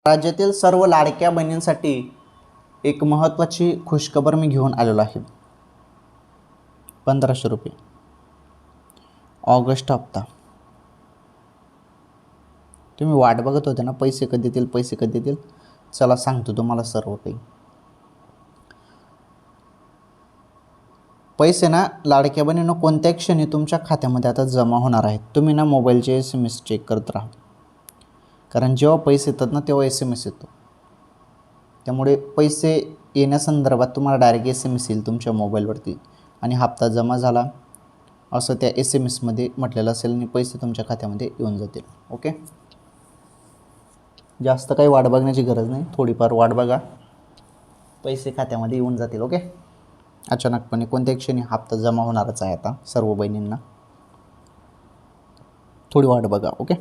राज्यातील सर्व लाडक्या बहिणींसाठी एक महत्त्वाची खुशखबर मी घेऊन आलेलो आहे. 1500 रुपये ऑगस्ट हप्ता. तुम्ही वाट बघत होते ना, पैसे कधी येतील पैसे कधी येतील. चला सांगतो तुम्हाला सर्व काही. पैसे ना लाडक्या बहिणींनो कोणत्या क्षणी तुमच्या खात्यामध्ये आता जमा होणार आहेत. तुम्ही ना मोबाईलचे SMS चेक करत राहा, कारण जेव्हा पैसे येतात ना तेव्हा SMS येतो. त्यामुळे पैसे येण्यासंदर्भात तुम्हाला डायरेक्ट SMS येईल तुमच्या मोबाईलवरती आणि हप्ता जमा झाला असं त्या SMS म्हटलेलं असेल आणि पैसे तुमच्या खात्यामध्ये येऊन जातील. ओके, जास्त काही वाट बघण्याची गरज नाही, थोडीफार वाट बघा, पैसे खात्यामध्ये येऊन जातील. ओके, अचानकपणे कोणत्या क्षणी हप्ता जमा होणारच आहे आता सर्व बहिणींना, थोडी वाट बघा. ओके.